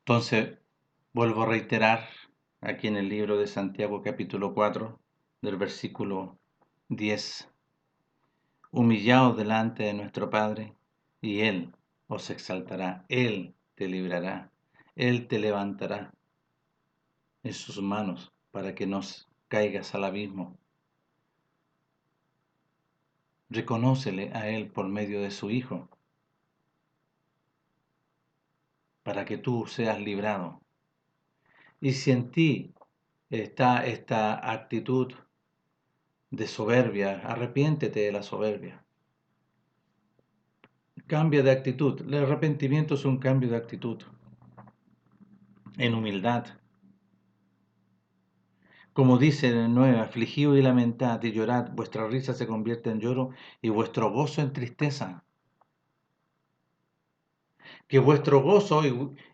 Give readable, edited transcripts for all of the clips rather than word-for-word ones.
Entonces, vuelvo a reiterar aquí en el libro de Santiago capítulo 4, del versículo 10. Humillaos delante de nuestro Padre, y Él os exaltará, Él te librará, Él te levantará en sus manos para que no caigas al abismo. Reconócele a Él por medio de su Hijo, para que tú seas librado. Y si en ti está esta actitud de soberbia, arrepiéntete de la soberbia. Cambia de actitud. El arrepentimiento es un cambio de actitud en humildad. Como dice el 9, afligido y lamentad y llorad, vuestra risa se convierte en lloro y vuestro gozo en tristeza. Que vuestro gozo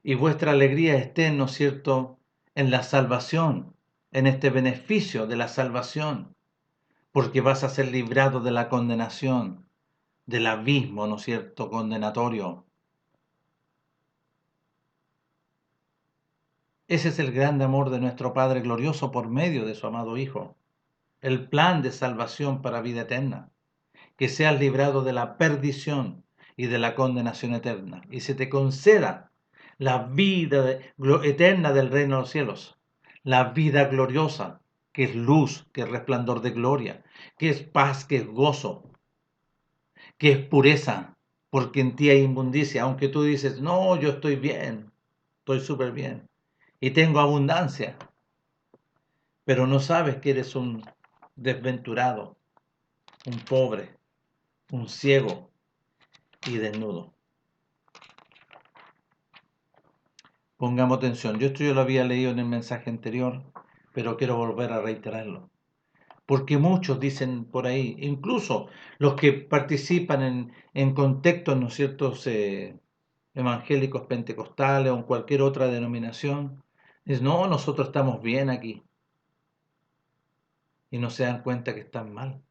y vuestra alegría estén, ¿no es cierto?, en la salvación, en este beneficio de la salvación, porque vas a ser librado de la condenación, del abismo, ¿no es cierto?, condenatorio. Ese es el gran amor de nuestro Padre glorioso por medio de su amado Hijo, el plan de salvación para vida eterna, que seas librado de la perdición y de la condenación eterna, y se te conceda la vida eterna del reino de los cielos, la vida gloriosa, que es luz, que es resplandor de gloria, que es paz, que es gozo, que es pureza, porque en ti hay inmundicia, aunque tú dices, no, yo estoy bien, estoy súper bien, y tengo abundancia, pero no sabes que eres un desventurado, un pobre, un ciego y desnudo. Pongamos atención, esto yo lo había leído en el mensaje anterior, pero quiero volver a reiterarlo. Porque muchos dicen por ahí, incluso los que participan en contextos, ¿no es cierto?, evangélicos pentecostales o en cualquier otra denominación, dicen, no, nosotros estamos bien aquí. Y no se dan cuenta que están mal.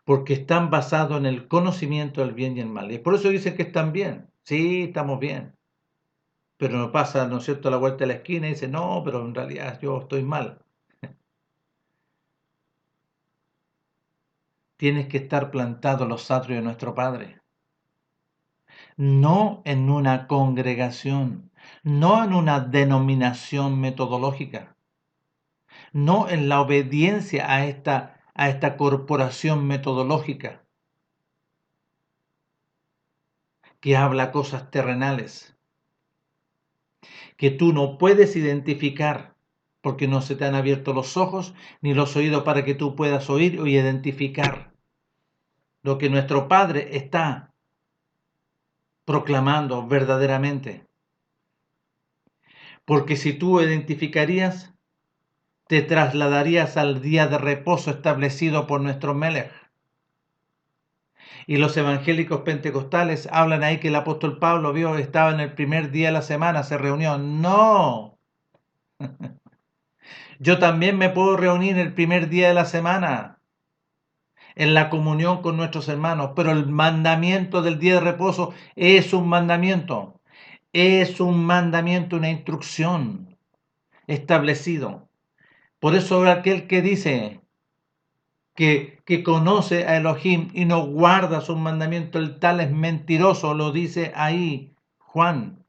Porque están basados en el conocimiento del bien y el mal. Y por eso dicen que están bien. Sí, estamos bien. Pero no pasa, ¿no es cierto?, a la vuelta de la esquina y dice, no, pero en realidad yo estoy mal. Tienes que estar plantado en los atrios de nuestro Padre. No en una congregación, no en una denominación metodológica, no en la obediencia a esta corporación metodológica que habla cosas terrenales, que tú no puedes identificar porque no se te han abierto los ojos ni los oídos para que tú puedas oír o identificar lo que nuestro Padre está proclamando verdaderamente. Porque si tú identificarías, te trasladarías al día de reposo establecido por nuestro Melech. Y los evangélicos pentecostales hablan ahí que el apóstol Pablo estaba en el primer día de la semana, se reunió. No, yo también me puedo reunir el primer día de la semana en la comunión con nuestros hermanos, pero el mandamiento del día de reposo es un mandamiento, una instrucción establecido. Por eso aquel que dice que conoce a Elohim y no guarda sus mandamientos, el tal es mentiroso, lo dice ahí Juan.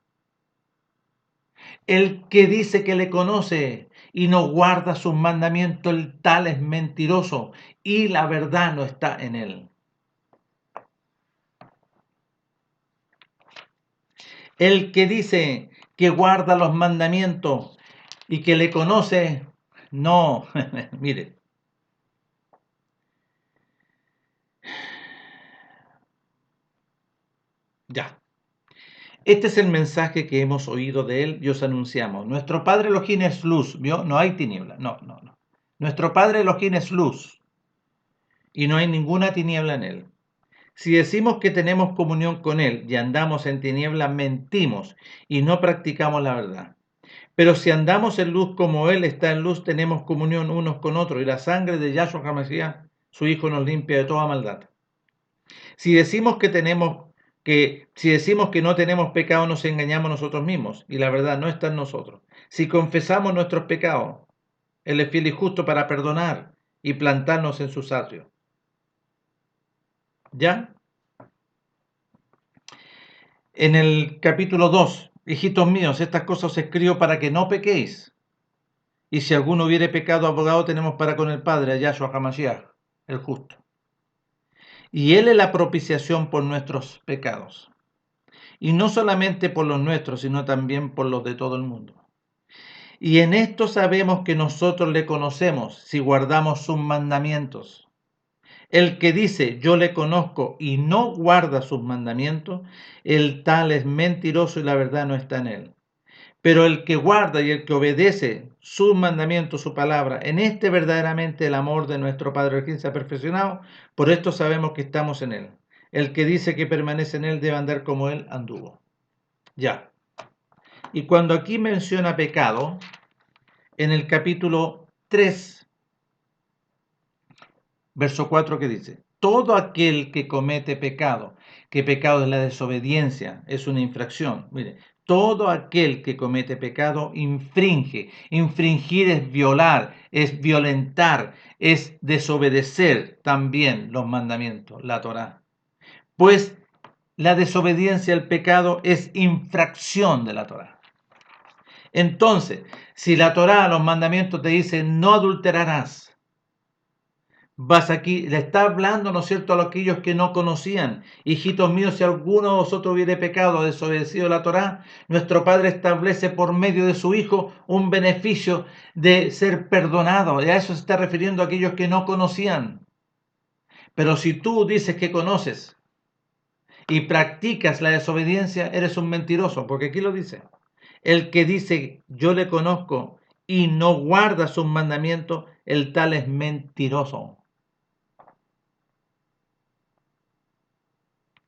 El que dice que le conoce y no guarda sus mandamientos, el tal es mentiroso y la verdad no está en él. El que dice que guarda los mandamientos y que le conoce, no, mire. Ya. Este es el mensaje que hemos oído de él y os anunciamos. Nuestro Padre Elohim es luz, ¿vio? No hay tiniebla, no. Nuestro Padre Elohim es luz y no hay ninguna tiniebla en él. Si decimos que tenemos comunión con él y andamos en tiniebla, mentimos y no practicamos la verdad. Pero si andamos en luz como él está en luz, tenemos comunión unos con otros y la sangre de Yahshua HaMashiach, su Hijo, nos limpia de toda maldad. Si decimos que tenemos que si decimos que no tenemos pecado nos engañamos nosotros mismos y la verdad no está en nosotros. Si confesamos nuestros pecados, Él es fiel y justo para perdonar y plantarnos en sus atrios. ¿Ya? En el capítulo 2, hijitos míos, estas cosas os escribo para que no pequéis. Y si alguno hubiere pecado, abogado tenemos para con el Padre, a Yahshua HaMashiach, el justo. Y Él es la propiciación por nuestros pecados. Y no solamente por los nuestros, sino también por los de todo el mundo. Y en esto sabemos que nosotros le conocemos si guardamos sus mandamientos. El que dice yo le conozco y no guarda sus mandamientos, el tal es mentiroso y la verdad no está en él. Pero el que guarda y el que obedece sus mandamientos, su palabra, en este verdaderamente el amor de nuestro Padre el quien se ha perfeccionado, por esto sabemos que estamos en él. El que dice que permanece en él debe andar como él anduvo. Ya. Y cuando aquí menciona pecado, en el capítulo 3, verso 4, que dice, todo aquel que comete pecado, que pecado es la desobediencia, es una infracción. Mire, todo aquel que comete pecado infringe. Infringir es violar, es violentar, es desobedecer también los mandamientos, la Torá. Pues la desobediencia al pecado es infracción de la Torá. Entonces, si la Torá, los mandamientos te dicen no adulterarás, vas aquí, le está hablando, ¿no es cierto?, a aquellos que no conocían. Hijitos míos, si alguno de vosotros hubiere pecado, desobedecido la Torá, nuestro Padre establece por medio de su Hijo un beneficio de ser perdonado. Y a eso se está refiriendo a aquellos que no conocían. Pero si tú dices que conoces y practicas la desobediencia, eres un mentiroso, porque aquí lo dice. El que dice yo le conozco y no guarda sus mandamientos, el tal es mentiroso.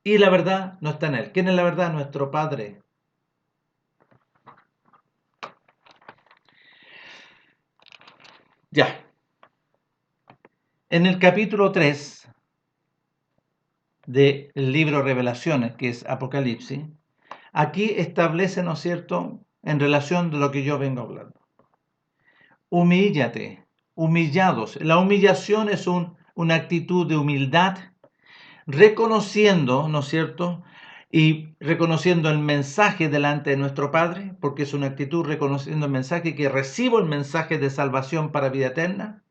Y la verdad no está en él. ¿Quién es la verdad? Nuestro Padre. Ya. En el capítulo 3 del libro Revelaciones, que es Apocalipsis, aquí establece, ¿no es cierto?, en relación de lo que yo vengo hablando. Humíllate, humillados. La humillación es una actitud de humildad, reconociendo, ¿no es cierto?, y reconociendo el mensaje delante de nuestro Padre, porque es una actitud reconociendo el mensaje, que recibo el mensaje de salvación para vida eterna,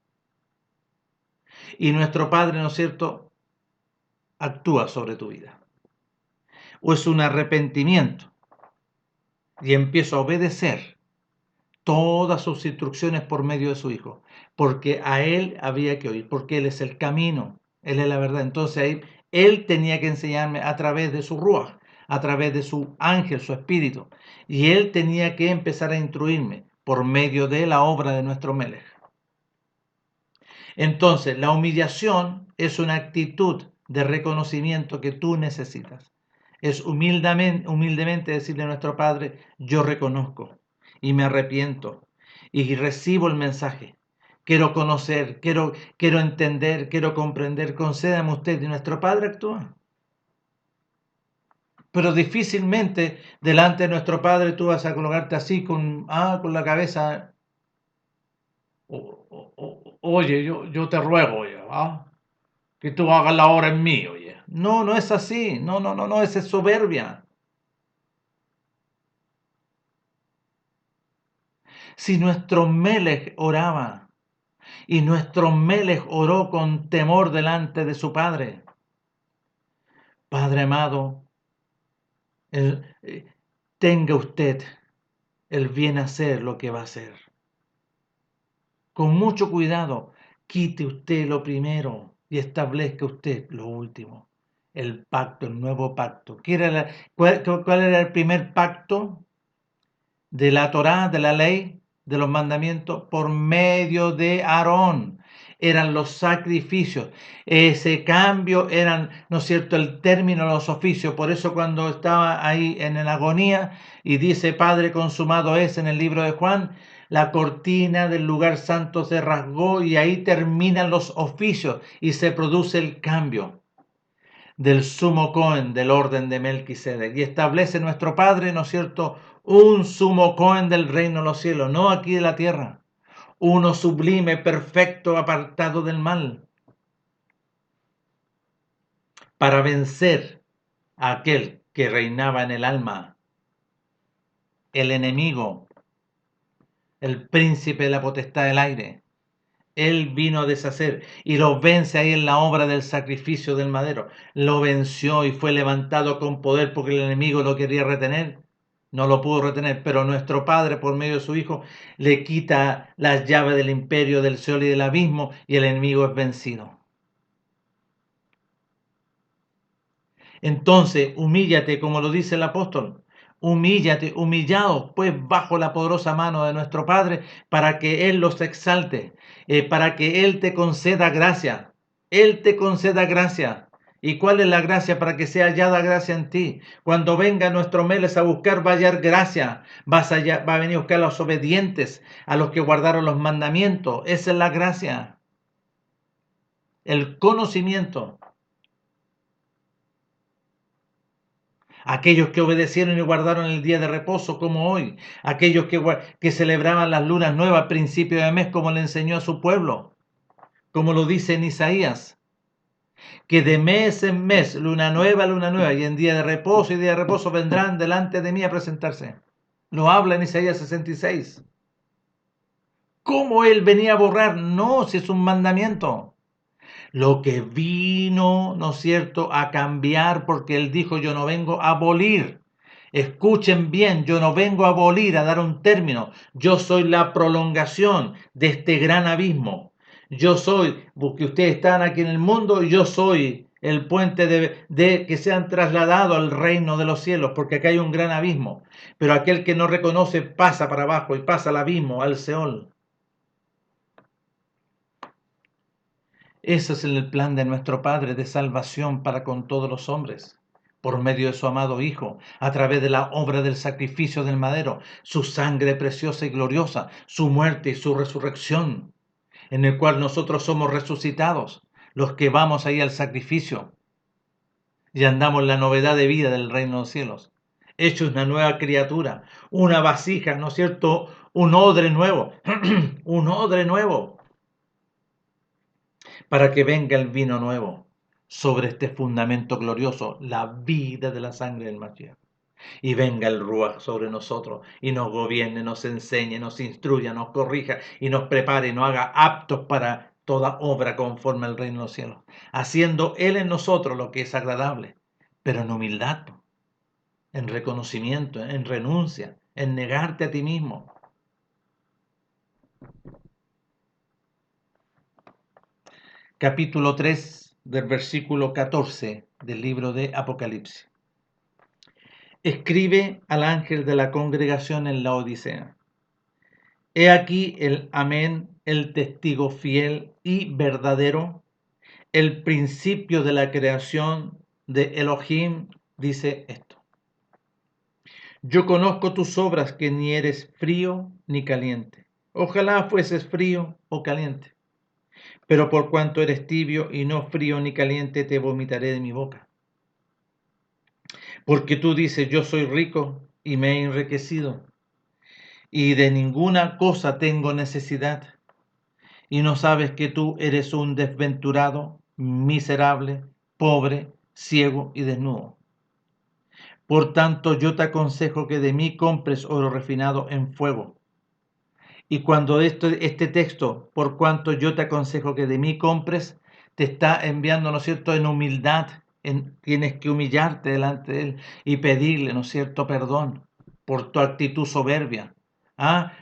y nuestro Padre, ¿no es cierto?, actúa sobre tu vida. O es un arrepentimiento, y empiezo a obedecer todas sus instrucciones por medio de su Hijo, porque a Él había que oír, porque Él es el camino, Él es la verdad. Entonces ahí Él tenía que enseñarme a través de su Ruach, a través de su ángel, su espíritu, y Él tenía que empezar a instruirme por medio de la obra de nuestro Melech. Entonces, la humillación es una actitud de reconocimiento que tú necesitas. Es humildemente decirle a nuestro Padre, yo reconozco y me arrepiento y recibo el mensaje. Quiero conocer, quiero entender, quiero comprender. Concédame usted, y nuestro Padre actúa. Pero difícilmente delante de nuestro Padre tú vas a colocarte así con la cabeza. Oye, yo te ruego, oye, que tú hagas la obra en mí, oye. No, no es así. No, esa es soberbia. Si nuestro Melech oraba y nuestro Melech oró con temor delante de su Padre, Padre amado, tenga usted el bien hacer lo que va a hacer. Con mucho cuidado, quite usted lo primero y establezca usted lo último. El pacto, el nuevo pacto. ¿Cuál era el primer pacto de la Torá, de la ley, de los mandamientos? Por medio de Aarón. Eran los sacrificios. Ese cambio eran, ¿no es cierto?, el término de los oficios. Por eso cuando estaba ahí en la agonía y dice, Padre, consumado es, en el libro de Juan, la cortina del lugar santo se rasgó y ahí terminan los oficios y se produce el cambio. del sumo Cohen del orden de Melquisedec. Y establece nuestro Padre, ¿no es cierto?, un sumo Cohen del reino de los cielos, no aquí de la tierra. Uno sublime, perfecto, apartado del mal, para vencer a aquel que reinaba en el alma, el enemigo, el príncipe de la potestad del aire. Él vino a deshacer y lo vence ahí en la obra del sacrificio del madero. Lo venció y fue levantado con poder porque el enemigo lo quería retener. No lo pudo retener, pero nuestro Padre, por medio de su Hijo, le quita las llaves del imperio, del Seol y del abismo, y el enemigo es vencido. Entonces, humíllate, como lo dice el apóstol. Humíllate, humillados, pues, bajo la poderosa mano de nuestro Padre, para que Él los exalte, para que Él te conceda gracia. Él te conceda gracia. ¿Y cuál es la gracia? Para que sea hallada gracia en ti. Cuando venga nuestro Meles a buscar, va a hallar gracia. Va a venir a buscar a los obedientes, a los que guardaron los mandamientos. Esa es la gracia. El conocimiento. Aquellos que obedecieron y guardaron el día de reposo como hoy, aquellos que celebraban las lunas nuevas a principio de mes como le enseñó a su pueblo, como lo dice en Isaías, que de mes en mes, luna nueva, y en día de reposo y día de reposo vendrán delante de mí a presentarse. Lo habla en Isaías 66. ¿Cómo él venía a borrar? No, si es un mandamiento. Lo que vino, ¿no es cierto?, a cambiar, porque él dijo, yo no vengo a abolir. Escuchen bien, yo no vengo a abolir, a dar un término. Yo soy la prolongación de este gran abismo. Yo soy, porque ustedes están aquí en el mundo, yo soy el puente de que se han trasladado al reino de los cielos, porque acá hay un gran abismo. Pero aquel que no reconoce pasa para abajo y pasa al abismo, al Seol. Ese es el plan de nuestro Padre de salvación para con todos los hombres, por medio de su amado Hijo, a través de la obra del sacrificio del madero, su sangre preciosa y gloriosa, su muerte y su resurrección, en el cual nosotros somos resucitados, los que vamos ahí al sacrificio y andamos en la novedad de vida del reino de los cielos, hechos una nueva criatura, una vasija, ¿no es cierto?, un odre nuevo, un odre nuevo, para que venga el vino nuevo sobre este fundamento glorioso, la vida de la sangre del Mashiach. Y venga el Ruach sobre nosotros y nos gobierne, nos enseñe, nos instruya, nos corrija y nos prepare y nos haga aptos para toda obra conforme al reino de los cielos, haciendo Él en nosotros lo que es agradable, pero en humildad, en reconocimiento, en renuncia, en negarte a ti mismo. Capítulo 3 del versículo 14 del libro de Apocalipsis. Escribe al ángel de la congregación en la Odisea. He aquí el Amén, el testigo fiel y verdadero, el principio de la creación de Elohim, dice esto. Yo conozco tus obras, que ni eres frío ni caliente. Ojalá fueses frío o caliente. Pero por cuanto eres tibio y no frío ni caliente, te vomitaré de mi boca. Porque tú dices, yo soy rico y me he enriquecido, y de ninguna cosa tengo necesidad, y no sabes que tú eres un desventurado, miserable, pobre, ciego y desnudo. Por tanto, yo te aconsejo que de mí compres oro refinado en fuego. Y cuando este texto, por cuanto yo te aconsejo que de mí compres, te está enviando, ¿no es cierto?, en humildad. Tienes que humillarte delante de Él y pedirle, ¿no es cierto?, perdón por tu actitud soberbia,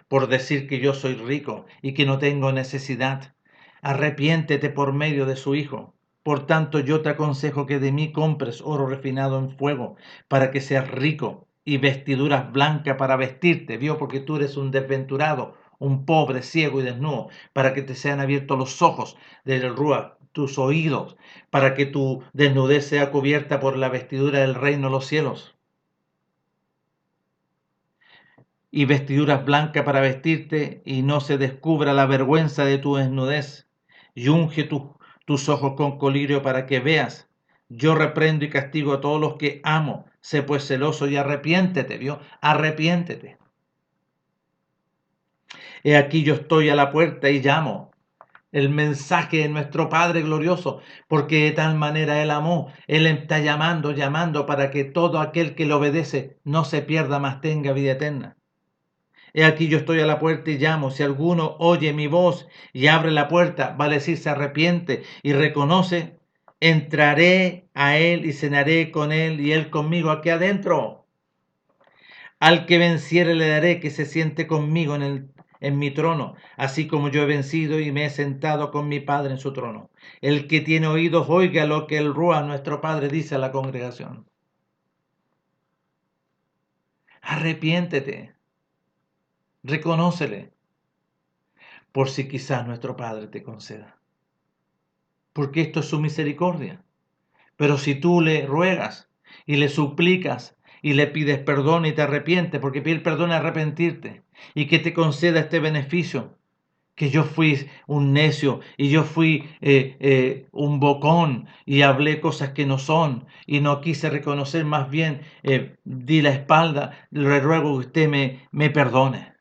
por decir que yo soy rico y que no tengo necesidad. Arrepiéntete por medio de su Hijo. Por tanto, yo te aconsejo que de mí compres oro refinado en fuego, para que seas rico, y vestiduras blancas para vestirte, ¿vio? Porque tú eres un desventurado, un pobre, ciego y desnudo, para que te sean abiertos los ojos del Ruach, tus oídos, para que tu desnudez sea cubierta por la vestidura del reino de los cielos. Y vestiduras blancas para vestirte, y no se descubra la vergüenza de tu desnudez. Y unge tus ojos con colirio para que veas. Yo reprendo y castigo a todos los que amo. Sé pues celoso y arrepiéntete, ¿vio? Arrepiéntete. He aquí yo estoy a la puerta y llamo. El mensaje de nuestro Padre glorioso, porque de tal manera Él amó. Él está llamando, llamando para que todo aquel que le obedece no se pierda, mas tenga vida eterna. He aquí yo estoy a la puerta y llamo. Si alguno oye mi voz y abre la puerta, vale decir, se arrepiente y reconoce, entraré a él y cenaré con él y él conmigo aquí adentro. Al que venciere le daré que se siente conmigo en mi trono, así como yo he vencido y me he sentado con mi Padre en su trono. El que tiene oídos oiga lo que el Rúa, nuestro Padre, dice a la congregación. Arrepiéntete, reconócele, por si quizás nuestro Padre te conceda. Porque esto es su misericordia. Pero si tú le ruegas y le suplicas y le pides perdón y te arrepientes, porque pedir perdón es arrepentirte, y que te conceda este beneficio, que yo fui un necio y yo fui un bocón y hablé cosas que no son y no quise reconocer, más bien di la espalda, le ruego que usted me perdone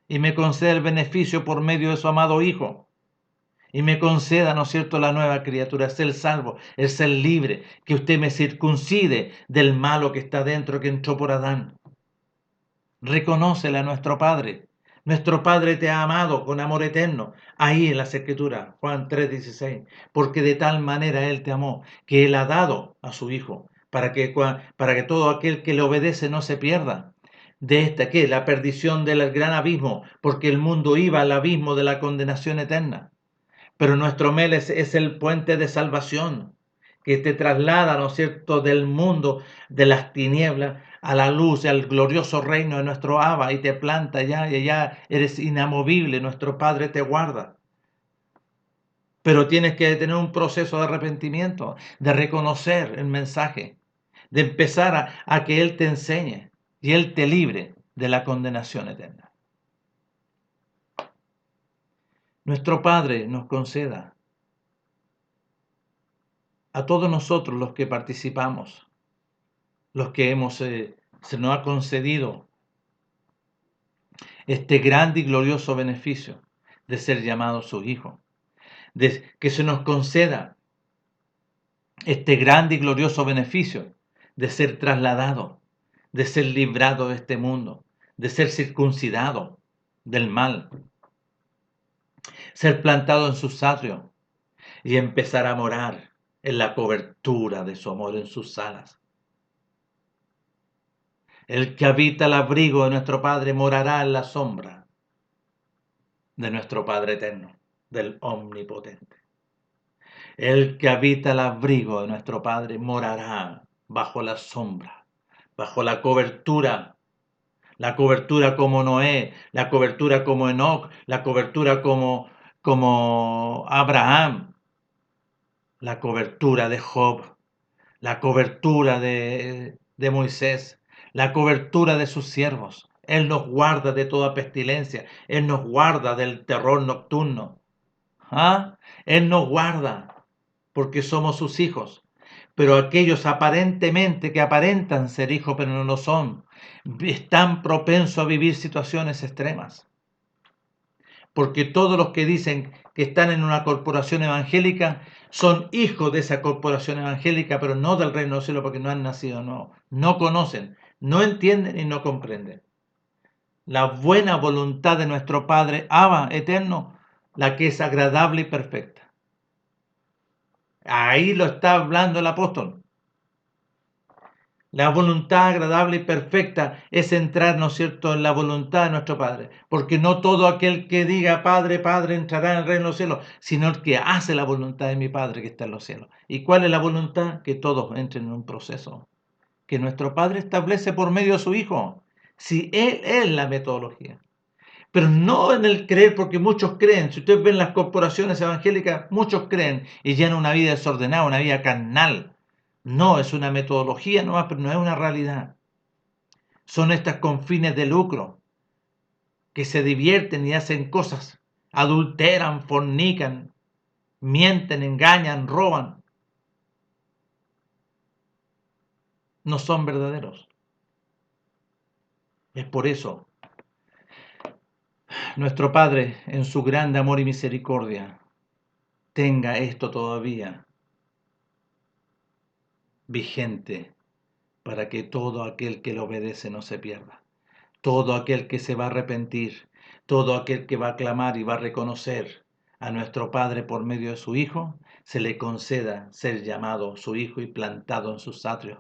y me conceda el beneficio por medio de su amado Hijo. Y me conceda, ¿no es cierto?, la nueva criatura, ser salvo, el ser libre, que usted me circuncide del malo que está dentro, que entró por Adán. Reconócele a nuestro Padre. Nuestro Padre te ha amado con amor eterno. Ahí en las Escrituras, Juan 3:16. Porque de tal manera Él te amó, que Él ha dado a su Hijo, para que todo aquel que le obedece no se pierda. De esta, ¿qué? La perdición del gran abismo, porque el mundo iba al abismo de la condenación eterna. Pero nuestro Mel es el puente de salvación que te traslada, ¿no es cierto?, del mundo de las tinieblas a la luz, al glorioso reino de nuestro Abba, y te planta allá y allá eres inamovible, nuestro Padre te guarda. Pero tienes que tener un proceso de arrepentimiento, de reconocer el mensaje, de empezar a que Él te enseñe y Él te libre de la condenación eterna. Nuestro Padre nos conceda a todos nosotros los que participamos, los que se nos ha concedido este grande y glorioso beneficio de ser llamados sus hijos, de que se nos conceda este grande y glorioso beneficio de ser trasladado, de ser librado de este mundo, de ser circuncidado del mal, ser plantado en sus atrios y empezar a morar en la cobertura de su amor, en sus alas. El que habita el abrigo de nuestro Padre morará en la sombra de nuestro Padre eterno, del Omnipotente. El que habita el abrigo de nuestro Padre morará bajo la sombra, bajo la cobertura como Noé, la cobertura como Enoc, la cobertura como Abraham, la cobertura de Job, la cobertura de Moisés, la cobertura de sus siervos. Él nos guarda de toda pestilencia, Él nos guarda del terror nocturno. ¿Ah? Él nos guarda porque somos sus hijos. Pero aquellos aparentemente que aparentan ser hijos pero no lo son, están propensos a vivir situaciones extremas. Porque todos los que dicen que están en una corporación evangélica son hijos de esa corporación evangélica, pero no del reino del cielo porque no han nacido, no conocen, no entienden y no comprenden. La buena voluntad de nuestro Padre Abba eterno, la que es agradable y perfecta. Ahí lo está hablando el apóstol. La voluntad agradable y perfecta es entrar, ¿no es cierto?, en la voluntad de nuestro Padre. Porque no todo aquel que diga Padre, Padre entrará en el reino de los cielos, sino el que hace la voluntad de mi Padre que está en los cielos. ¿Y cuál es la voluntad? Que todos entren en un proceso que nuestro Padre establece por medio de su Hijo. Si Él es la metodología. Pero no en el creer, porque muchos creen. Si ustedes ven las corporaciones evangélicas, muchos creen y llenan una vida desordenada, una vida carnal. No, es una metodología nomás, pero no es una realidad. Son estas con fines de lucro, que se divierten y hacen cosas, adulteran, fornican, mienten, engañan, roban. no son verdaderos. Es por eso, nuestro Padre, en su grande amor y misericordia, tenga esto todavía vigente para que todo aquel que le obedece no se pierda. Todo aquel que se va a arrepentir, todo aquel que va a clamar y va a reconocer a nuestro Padre por medio de su Hijo, se le conceda ser llamado su Hijo y plantado en sus atrios.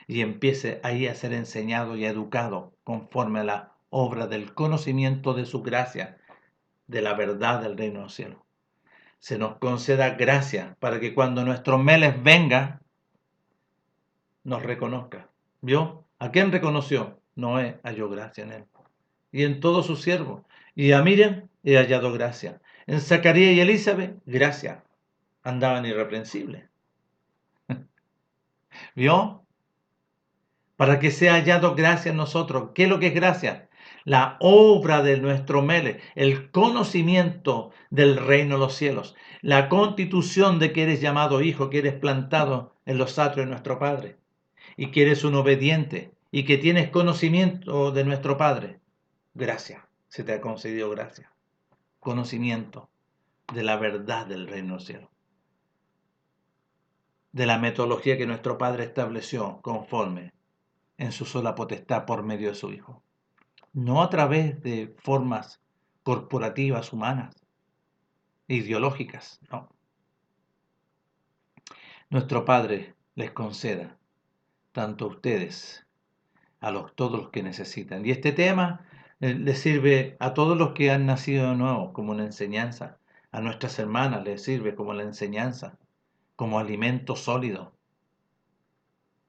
Y empiece ahí a ser enseñado y educado conforme a la obra del conocimiento de su gracia, de la verdad del reino de los cielos. Se nos conceda gracia para que cuando nuestro Meles venga, nos reconozca. ¿Vio? ¿A quién reconoció? Noé halló gracia en él. Y en todos sus siervos. Y a Miriam he hallado gracia. En Zacarías y Elizabeth, gracia. Andaban irreprensibles. ¿Vio? Para que sea hallado gracia en nosotros. ¿Qué es lo que es gracia? La obra de nuestro Mele, el conocimiento del reino de los cielos, la constitución de que eres llamado hijo, que eres plantado en los atrios de nuestro Padre, y que eres un obediente, y que tienes conocimiento de nuestro Padre. Gracia, se te ha concedido gracia. Conocimiento de la verdad del reino de los cielos, de la metodología que nuestro Padre estableció conforme en su sola potestad por medio de su Hijo. No a través de formas corporativas humanas, ideológicas, no. Nuestro Padre les conceda, tanto a ustedes, todos los que necesitan. Y este tema les sirve a todos los que han nacido de nuevo como una enseñanza. A nuestras hermanas les sirve como la enseñanza, como alimento sólido.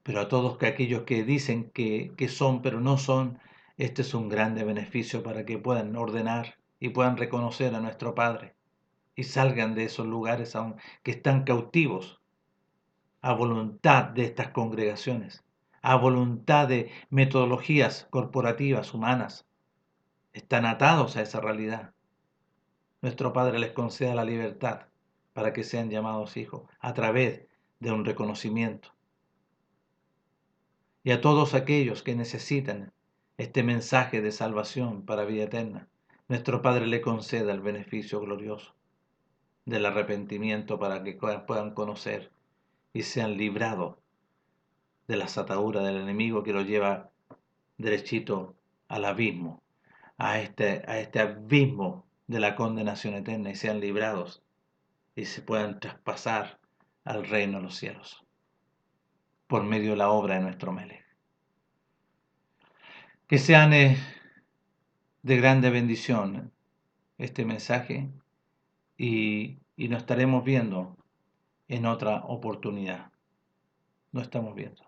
Pero a todos aquellos que dicen que son, pero no son, este es un grande beneficio para que puedan ordenar y puedan reconocer a nuestro Padre y salgan de esos lugares aún que están cautivos a voluntad de estas congregaciones, a voluntad de metodologías corporativas humanas. Están atados a esa realidad. Nuestro Padre les conceda la libertad para que sean llamados hijos a través de un reconocimiento. Y a todos aquellos que necesitan este mensaje de salvación para vida eterna, nuestro Padre le conceda el beneficio glorioso del arrepentimiento para que puedan conocer y sean librados de las ataduras del enemigo que los lleva derechito al abismo, a este abismo de la condenación eterna y sean librados y se puedan traspasar al reino de los cielos por medio de la obra de nuestro Melech. Que sean de grande bendición este mensaje y nos estaremos viendo en otra oportunidad. Nos estamos viendo.